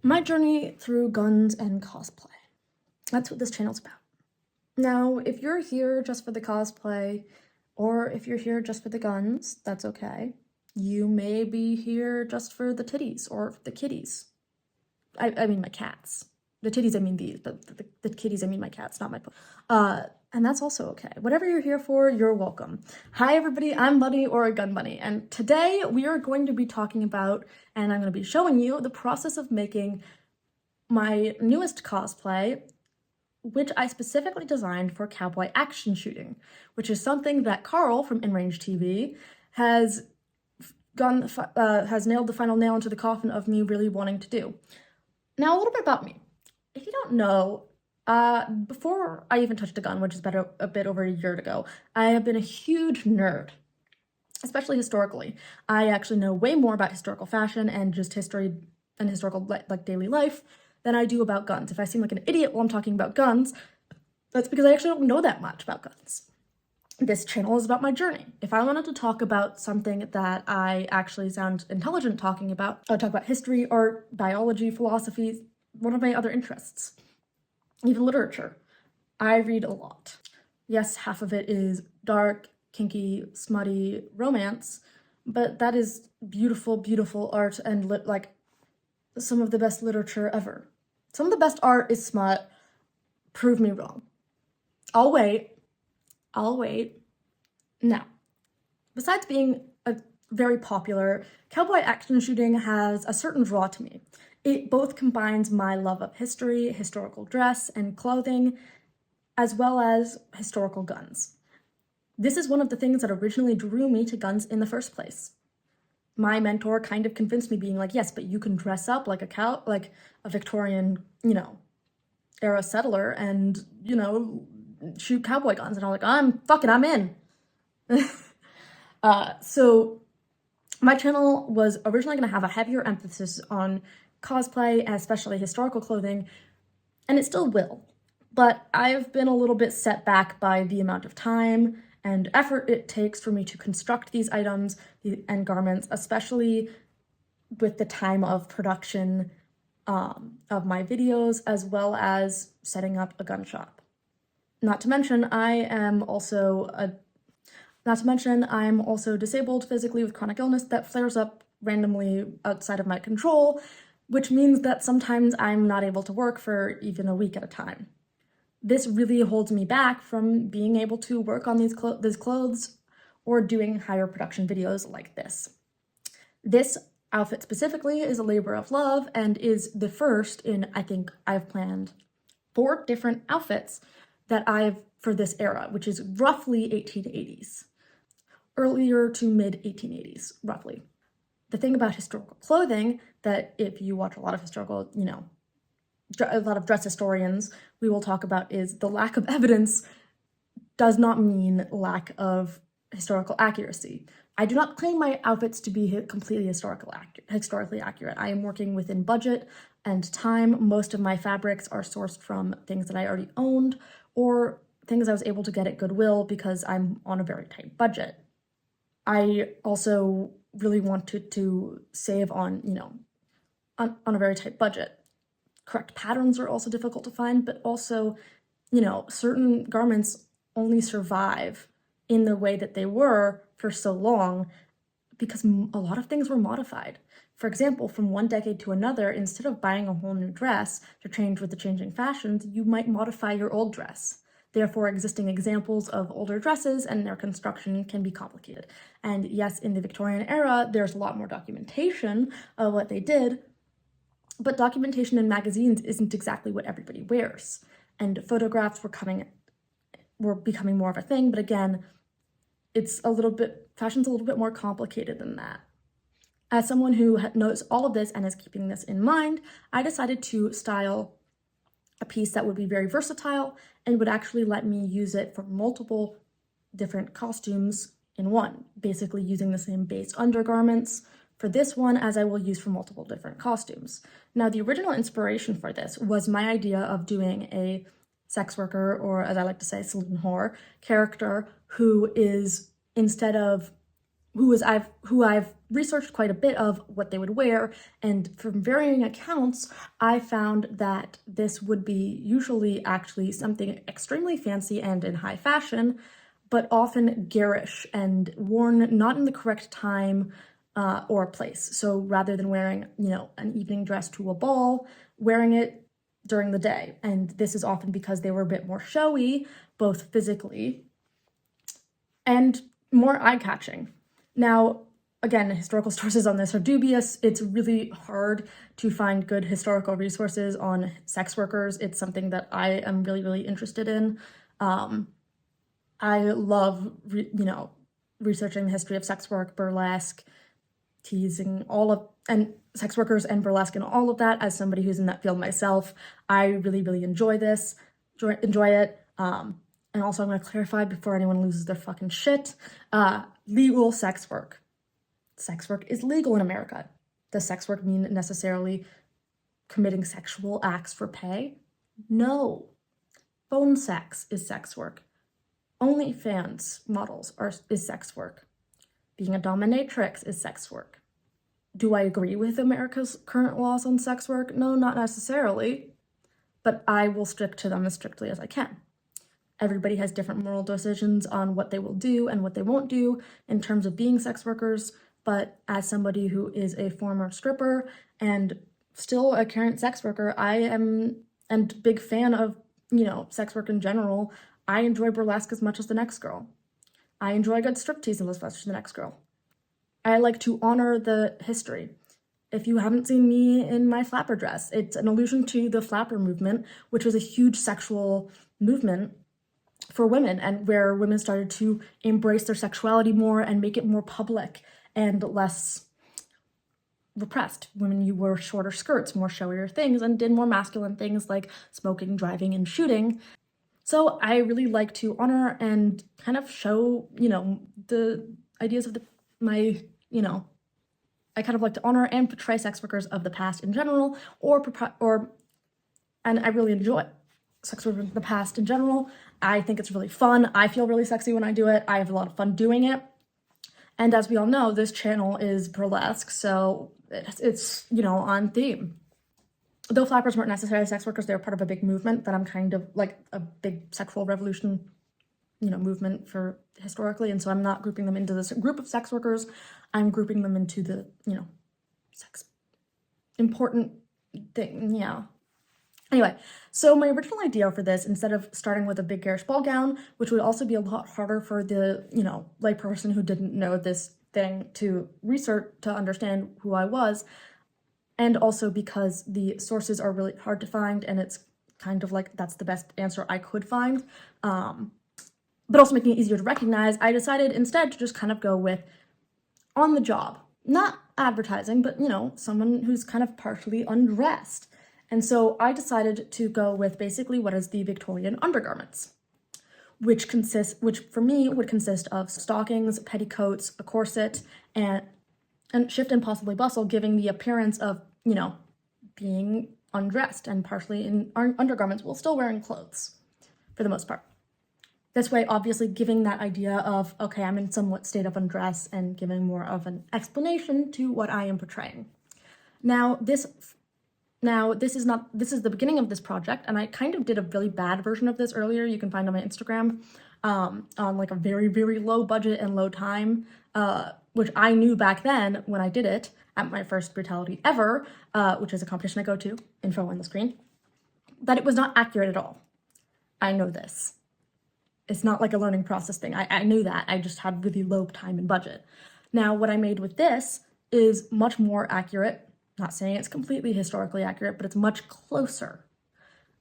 My journey through guns and cosplay. That's what this channel's about. Now, if you're here just for the cosplay, or if you're here just for the guns, that's okay. You may be here just for the titties or the kitties. I mean my cats. The titties, I mean these, but the kitties, I mean my cats, not my and that's also okay. Whatever you're here for, you're welcome. Hi everybody, I'm Bunny or a Gun Bunny, and today we are going to be talking about, and I'm going to be showing you, the process of making my newest cosplay, which I specifically designed for cowboy action shooting, which is something that Carl from InRange TV has nailed the final nail into the coffin of me really wanting to do. Now, a little bit about me. If you don't know, before I even touched a gun, which is about a bit over a year ago, I have been a huge nerd, especially historically. I actually know way more about historical fashion and just history and historical like daily life than I do about guns. If I seem like an idiot while I'm talking about guns, that's because I actually don't know that much about guns. This channel is about my journey. If I wanted to talk about something that I actually sound intelligent talking about, I would talk about history, art, biology, philosophy, one of my other interests, even literature. I read a lot. Yes, half of it is dark, kinky, smutty romance, but that is beautiful, beautiful art and like some of the best literature ever. Some of the best art is smut. Prove me wrong. I'll wait. Now, besides being a very popular, cowboy action shooting has a certain draw to me. It both combines my love of history, historical dress, and clothing, as well as historical guns. This is one of the things that originally drew me to guns in the first place. My mentor kind of convinced me, being like, yes, but you can dress up like a Victorian, era settler and, shoot cowboy guns. And I was like, I'm in. So my channel was originally going to have a heavier emphasis on cosplay, and especially historical clothing, and it still will. But I've been a little bit set back by the amount of time and effort it takes for me to construct these items and garments, especially with the time of production of my videos, as well as setting up a gun shop. Not to mention, I'm also disabled physically with chronic illness that flares up randomly outside of my control, which means that sometimes I'm not able to work for even a week at a time. This really holds me back from being able to work on these clothes or doing higher production videos like this. This outfit specifically is a labor of love and is the first in, I think I've planned 4 different outfits that for this era, which is roughly 1880s. Earlier to mid 1880s, roughly. The thing about historical clothing that if you watch a lot of historical, a lot of dress historians, we will talk about is the lack of evidence does not mean lack of historical accuracy. I do not claim my outfits to be completely historically accurate. I am working within budget and time. Most of my fabrics are sourced from things that I already owned or things I was able to get at Goodwill because I'm on a very tight budget. I also really wanted to save on, on a very tight budget. Correct patterns are also difficult to find, but also, certain garments only survive in the way that they were for so long because a lot of things were modified. For example, from one decade to another, instead of buying a whole new dress to change with the changing fashions, you might modify your old dress. Therefore, existing examples of older dresses and their construction can be complicated. And yes, in the Victorian era, there's a lot more documentation of what they did, but documentation in magazines isn't exactly what everybody wears. And photographs were becoming more of a thing, but again, fashion's a little bit more complicated than that. As someone who knows all of this and is keeping this in mind, I decided to style a piece that would be very versatile and would actually let me use it for multiple different costumes in one, basically using the same base undergarments for this one as I will use for multiple different costumes. Now, the original inspiration for this was my idea of doing a sex worker, or as I like to say, saloon whore character who I've researched quite a bit of what they would wear, and from varying accounts, I found that this would be usually actually something extremely fancy and in high fashion, but often garish and worn not in the correct time or place. So rather than wearing, an evening dress to a ball, wearing it during the day. And this is often because they were a bit more showy, both physically and more eye-catching. Now, again, historical sources on this are dubious. It's really hard to find good historical resources on sex workers. It's something that I am really, really interested in. I love, researching the history of sex work, burlesque, teasing, and sex workers and burlesque and all of that. As somebody who's in that field myself, I really, really enjoy it. And also I'm going to clarify before anyone loses their fucking shit, legal sex work. Sex work is legal in America. Does sex work mean necessarily committing sexual acts for pay? No. Phone sex is sex work. OnlyFans models is sex work. Being a dominatrix is sex work. Do I agree with America's current laws on sex work? No, not necessarily, but I will stick to them as strictly as I can. Everybody has different moral decisions on what they will do and what they won't do in terms of being sex workers, but as somebody who is a former stripper and still a current sex worker, I am a big fan of, sex work in general. I enjoy burlesque as much as the next girl. I enjoy good striptease as much as the next girl. I like to honor the history. If you haven't seen me in my flapper dress, it's an allusion to the flapper movement, which was a huge sexual movement for women, and where women started to embrace their sexuality more and make it more public and less repressed. Women, you wore shorter skirts, more showier things, and did more masculine things like smoking, driving, and shooting. So I really like to honor and kind of show, the ideas of I kind of like to honor and portray sex workers of the past in general, and I really enjoy sex workers of the past in general. I think it's really fun. I feel really sexy when I do it. I have a lot of fun doing it. And as we all know, this channel is burlesque, so it's on theme. Though flappers weren't necessarily sex workers, they were part of a big movement that I'm kind of like a big sexual revolution, movement for historically. And so I'm not grouping them into this group of sex workers. I'm grouping them into the, sex important thing. Yeah. Anyway, so my original idea for this, instead of starting with a big garish ball gown, which would also be a lot harder for the, layperson who didn't know this thing to research, to understand who I was, and also because the sources are really hard to find, and it's kind of like that's the best answer I could find, but also making it easier to recognize, I decided instead to just kind of go with on the job. Not advertising, but, someone who's kind of partially undressed. And so I decided to go with basically what is the Victorian undergarments, which for me would consist of stockings, petticoats, a corset, and shift and possibly bustle, giving the appearance of, being undressed and partially in undergarments while still wearing clothes for the most part. This way, obviously giving that idea of, okay, I'm in somewhat state of undress and giving more of an explanation to what I am portraying. Now, this is the beginning of this project, and I kind of did a really bad version of this earlier. You can find on my Instagram, on like a very, very low budget and low time, which I knew back then when I did it at my first brutality ever, which is a competition I go to, info on the screen, that it was not accurate at all. I know this. It's not like a learning process thing. I knew that. I just had really low time and budget. Now, what I made with this is much more accurate. Not saying it's completely historically accurate, but it's much closer.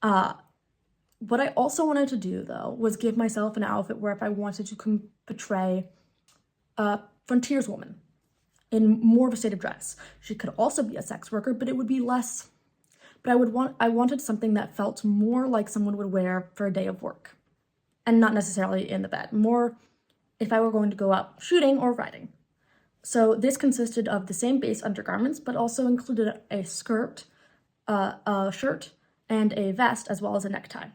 What I also wanted to do, though, was give myself an outfit where if I wanted to portray a frontierswoman in more of a state of dress. She could also be a sex worker, but it would be less. But I wanted something that felt more like someone would wear for a day of work, and not necessarily in the bed. More if I were going to go out shooting or riding. So this consisted of the same base undergarments, but also included a skirt, a shirt, and a vest, as well as a necktie.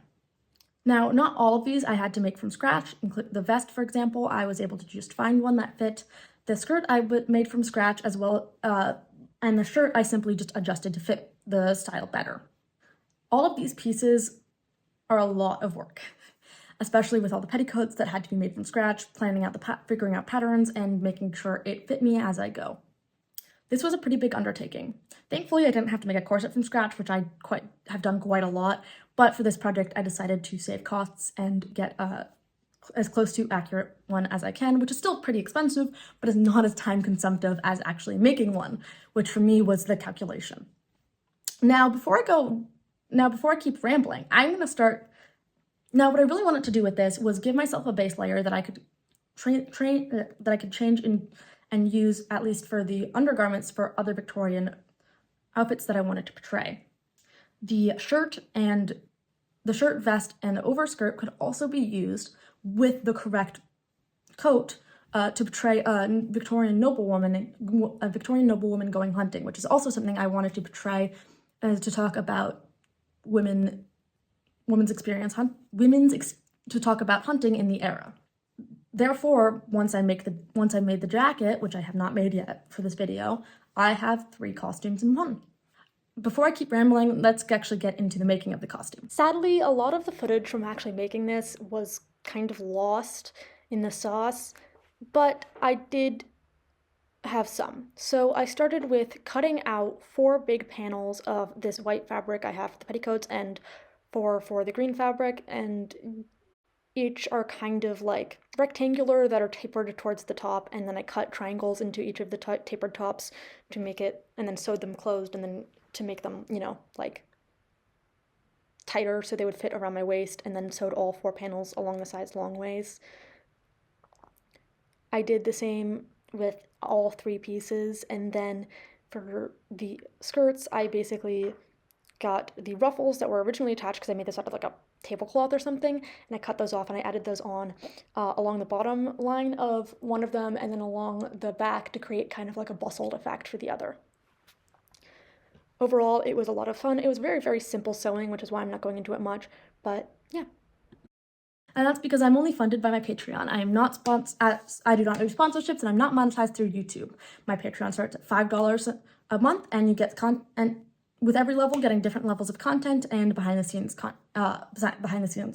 Now, not all of these I had to make from scratch. The vest, for example, I was able to just find one that fit. The skirt I made from scratch as well, and the shirt I simply just adjusted to fit the style better. All of these pieces are a lot of work, especially with all the petticoats that had to be made from scratch, planning out figuring out patterns, and making sure it fit me as I go. This was a pretty big undertaking. Thankfully, I didn't have to make a corset from scratch, which I have done quite a lot, but for this project, I decided to save costs and get as close to accurate one as I can, which is still pretty expensive, but is not as time consumptive as actually making one, which for me was the calculation. Now, before I keep rambling, I'm gonna start. Now, what I really wanted to do with this was give myself a base layer that I could change in and use, at least for the undergarments, for other Victorian outfits that I wanted to portray. The shirt, vest, and overskirt could also be used with the correct coat to portray a Victorian noblewoman going hunting, which is also something I wanted to portray to talk about to talk about hunting in the era. Therefore, once I made the jacket, which I have not made yet for this video, I have 3 costumes in one. Before I keep rambling, let's actually get into the making of the costume. Sadly, a lot of the footage from actually making this was kind of lost in the sauce, but I did have some. So I started with cutting out 4 big panels of this white fabric I have for the petticoats and 4 for the green fabric, and each are kind of like rectangular that are tapered towards the top, and then I cut triangles into each of the tapered tops to make it, and then sewed them closed, and then to make them, like tighter so they would fit around my waist, and then sewed all 4 panels along the sides long ways. I did the same with all 3 pieces, and then for the skirts, I basically got the ruffles that were originally attached because I made this out of like a tablecloth or something, and I cut those off and I added those on along the bottom line of one of them and then along the back to create kind of like a bustled effect for the other. Overall, it was a lot of fun. It was very, very simple sewing, which is why I'm not going into it much, but yeah. And that's because I'm only funded by my Patreon. I am not I do not do sponsorships, and I'm not monetized through YouTube. My Patreon starts at $5 a month, and you get with every level getting different levels of content and behind the scenes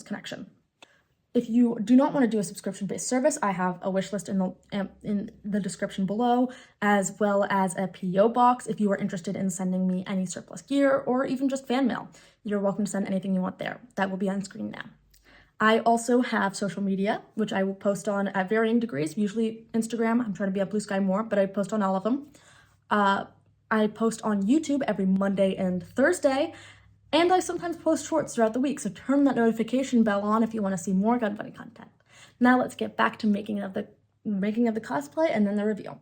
connection. If you do not want to do a subscription-based service, I have a wish list in the description below, as well as a PO box if you are interested in sending me any surplus gear or even just fan mail. You're welcome to send anything you want there. That will be on screen now. I also have social media, which I will post on at varying degrees, usually Instagram. I'm trying to be at Bluesky more, but I post on all of them. I post on YouTube every Monday and Thursday, and I sometimes post shorts throughout the week, so turn that notification bell on if you want to see more GunBunny content. Now let's get back to making of the cosplay and then the reveal.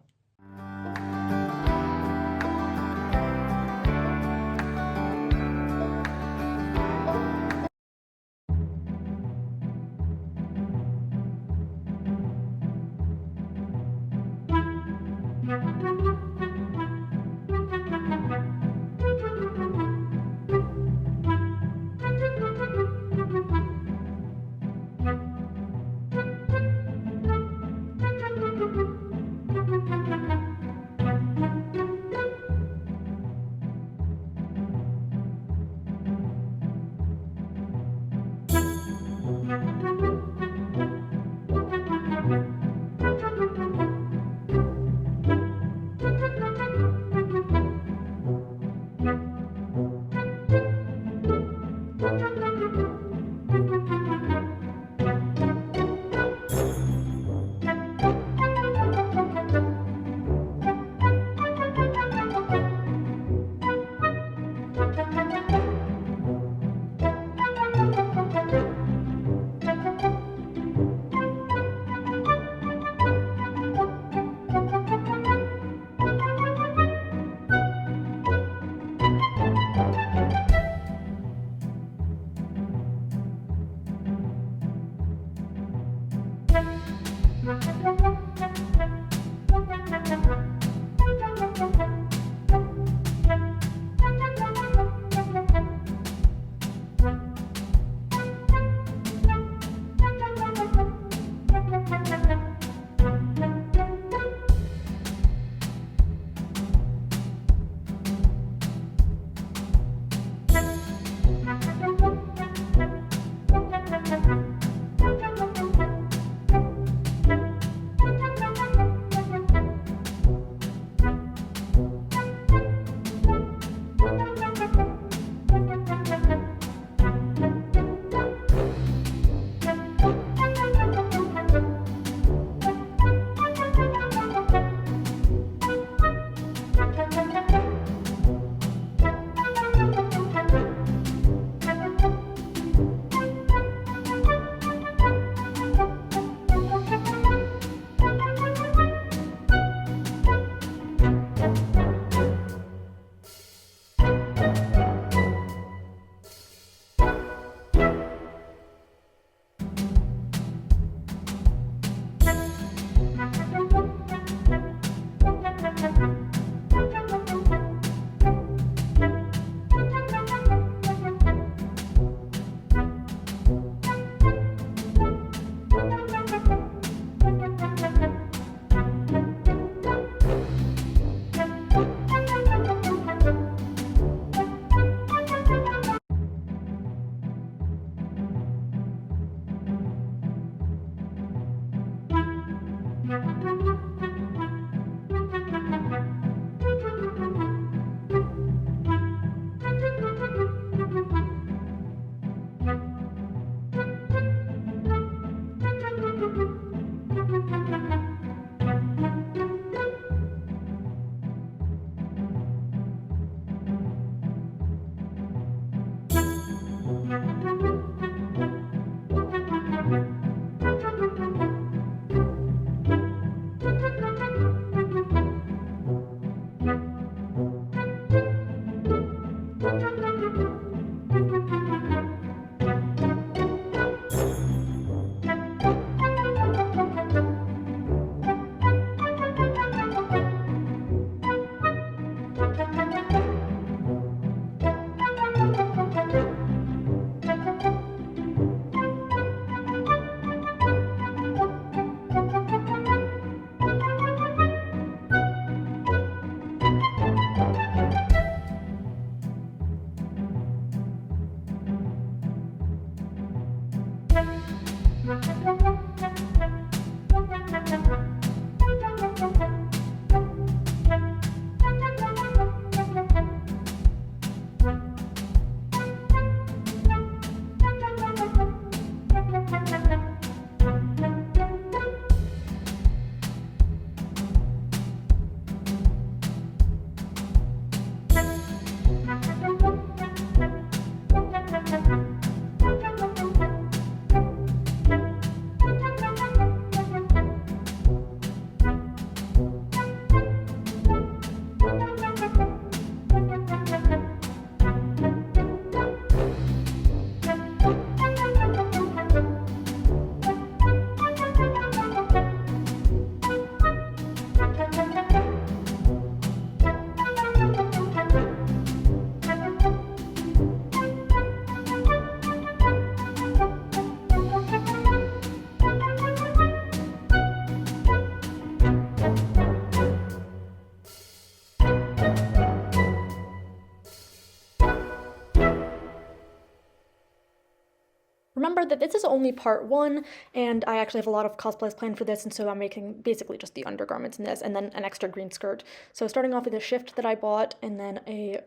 remember that this is only part 1, and I actually have a lot of cosplays planned for this, and so I'm making basically just the undergarments in this, and then an extra green skirt. So starting off with a shift that I bought, and then a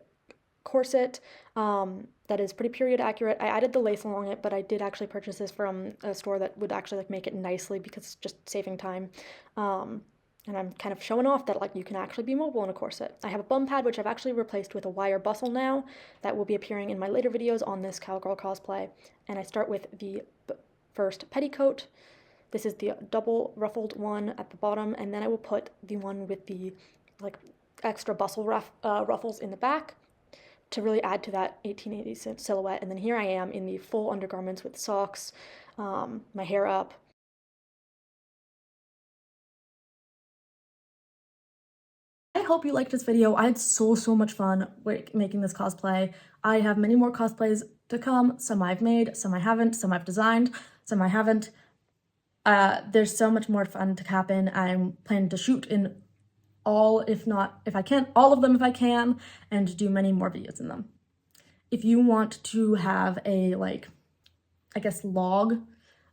corset that is pretty period accurate. I added the lace along it, but I did actually purchase this from a store that would actually like make it nicely because it's just saving time. And I'm kind of showing off that like you can actually be mobile in a corset. I have a bum pad, which I've actually replaced with a wire bustle now that will be appearing in my later videos on this Cowgirl cosplay. And I start with the first petticoat. This is the double ruffled one at the bottom, and then I will put the one with the like extra bustle ruffles in the back to really add to that 1880s silhouette. And then here I am in the full undergarments with socks, my hair up. I hope you liked this video. I had so much fun making this cosplay. I have many more cosplays to come. Some I've made, some I haven't, some I've designed, some I haven't. There's so much more fun to happen. I'm planning to shoot in all, if I can, all of them if I can, and do many more videos in them. If you want to have a, like, I guess, log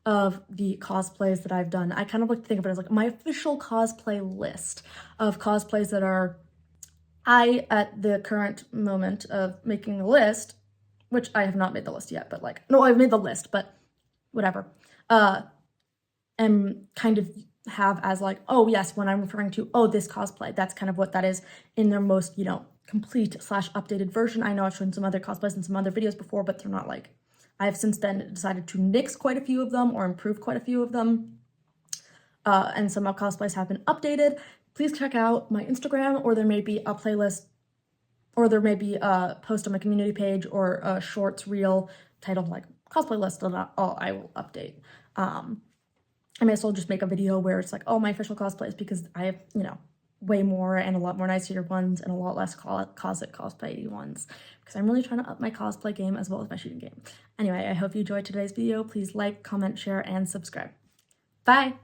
of the cosplays that I've done, I kind of like to think of it as like my official cosplay list of cosplays that are, at the current moment of making the list, which I have not made the list yet, but like, no, I've made the list, but whatever, am kind of have as like, oh yes, when I'm referring to, oh, this cosplay, that's kind of what that is in their most, complete / updated version. I know I've shown some other cosplays in some other videos before, but they're not like, I have since then decided to nix quite a few of them or improve quite a few of them. And some of cosplays have been updated. Please check out my Instagram, or there may be a playlist, or there may be a post on my community page, or a shorts reel titled like cosplay list that I will update. I may as well just make a video where it's like, oh, my official cosplays, because I have, way more and a lot more nicer ones and a lot less closet cosplay ones, because I'm really trying to up my cosplay game as well as my shooting game. Anyway, I hope you enjoyed today's video. Please like, comment, share, and subscribe. Bye!